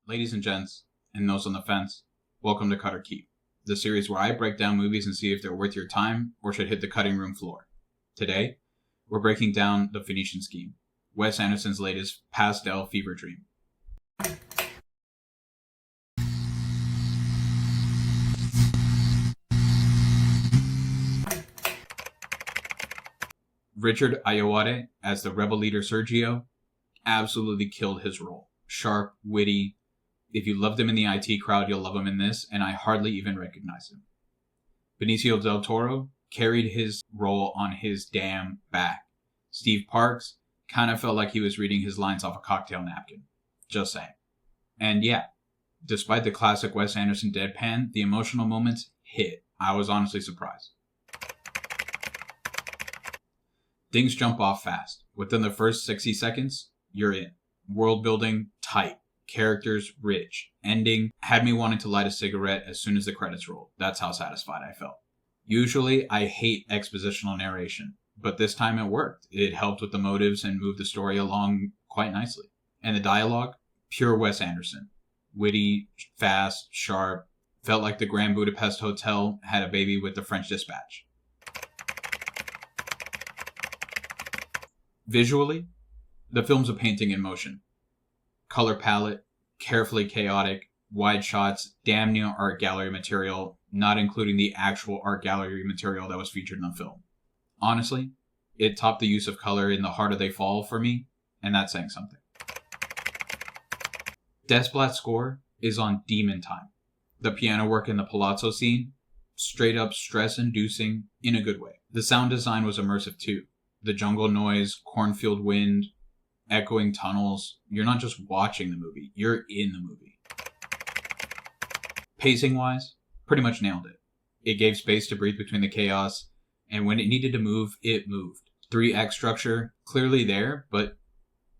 Ladies and gents, and those on the fence, welcome to Cut or Keep, the series where I break down movies and see if they're worth your time or should hit the cutting room floor. Today, we're breaking down The Phoenician Scheme, Wes Anderson's latest pastel fever dream. Richard Ayoade as the rebel leader Sergio absolutely killed his role. Sharp, witty. If you loved him in the IT crowd, you'll love him in this, and I hardly even recognize him. Benicio del Toro carried his role on his damn back. Steve Parks kind of felt like he was reading his lines off a cocktail napkin. Just saying. And yeah, despite the classic Wes Anderson deadpan, the emotional moments hit. I was honestly surprised. Things jump off fast. Within the first 60 seconds, you're in. World building, tight. Characters, rich. Ending had me wanting to light a cigarette as soon as the credits rolled. That's how satisfied I felt. Usually, I hate expositional narration, but this time it worked. It helped with the motives and moved the story along quite nicely. And the dialogue, pure Wes Anderson. Witty, fast, sharp. Felt like the Grand Budapest Hotel had a baby with the French Dispatch. Visually, the film's a painting in motion. Color palette, carefully chaotic, wide shots, damn near art gallery material, not including the actual art gallery material that was featured in the film. Honestly, it topped the use of color in The Harder They Fall for me, and that's saying something. Desplat's score is on demon time. The piano work in the palazzo scene, straight up stress-inducing in a good way. The sound design was immersive too. The jungle noise, cornfield wind, echoing tunnels. You're not just watching the movie, you're in the movie. Pacing-wise, pretty much nailed it. It gave space to breathe between the chaos, and when it needed to move, it moved. 3-act structure, clearly there, but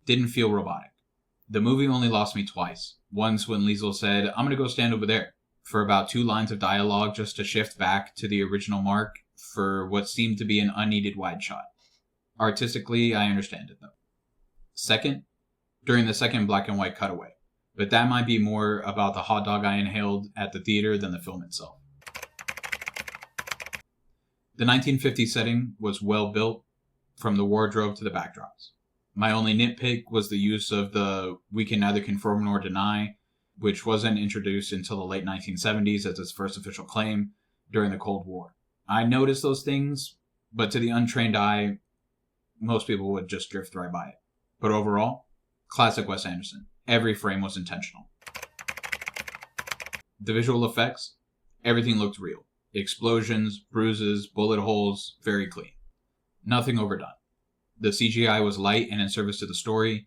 didn't feel robotic. The movie only lost me twice. Once when Liesl said, "I'm gonna go stand over there," for about 2 lines of dialogue just to shift back to the original mark for what seemed to be an unneeded wide shot. Artistically, I understand it though. Second, during the second black and white cutaway, but that might be more about the hot dog I inhaled at the theater than the film itself. The 1950s setting was well built, from the wardrobe to the backdrops. My only nitpick was the use of the "we can neither confirm nor deny," which wasn't introduced until the late 1970s as its first official claim during the Cold War. I noticed those things, but to the untrained eye, most people would just drift right by it. But overall, classic Wes Anderson. Every frame was intentional. The visual effects, everything looked real. Explosions, bruises, bullet holes, very clean. Nothing overdone. The CGI was light and in service to the story,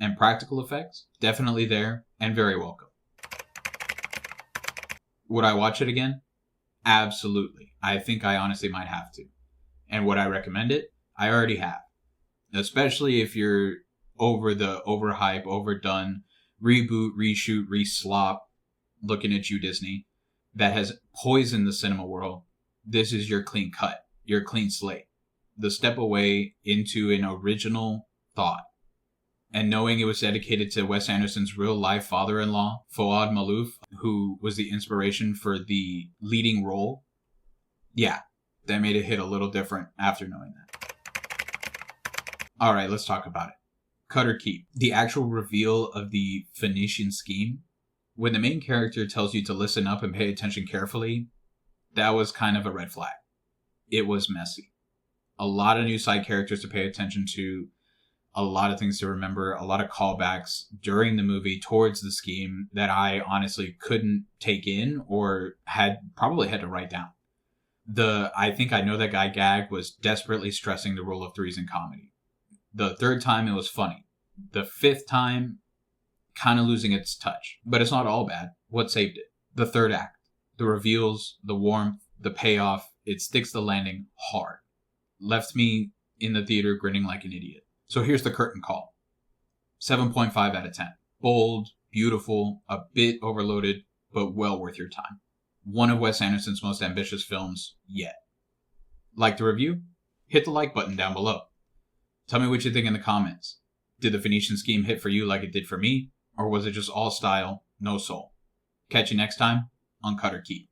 and practical effects, definitely there and very welcome. Would I watch it again? Absolutely. I think I honestly might have to. And would I recommend it? I already have. Especially if you're over the overhype, overdone, reboot, reshoot, reslop, looking at you, Disney, that has poisoned the cinema world. This is your clean cut, your clean slate. The step away into an original thought. And knowing it was dedicated to Wes Anderson's real-life father-in-law, Fouad Malouf, who was the inspiration for the leading role, yeah, that made it hit a little different after knowing that. Alright, let's talk about it. Cut or keep. The actual reveal of the Phoenician Scheme, when the main character tells you to listen up and pay attention carefully, that was kind of a red flag. It was messy. A lot of new side characters to pay attention to, a lot of things to remember, a lot of callbacks during the movie towards the scheme that I honestly couldn't take in or probably had to write down. I think I know that guy gag was desperately stressing the rule of threes in comedy. The third time, it was funny. The 5th time, kind of losing its touch. But it's not all bad. What saved it? The third act. The reveals, the warmth, the payoff. It sticks the landing hard. Left me in the theater grinning like an idiot. So here's the curtain call. 7.5 out of 10. Bold, beautiful, a bit overloaded, but well worth your time. One of Wes Anderson's most ambitious films yet. Like the review? Hit the like button down below. Tell me what you think in the comments. Did the Phoenician Scheme hit for you like it did for me? Or was it just all style, no soul? Catch you next time on Cut or Keep.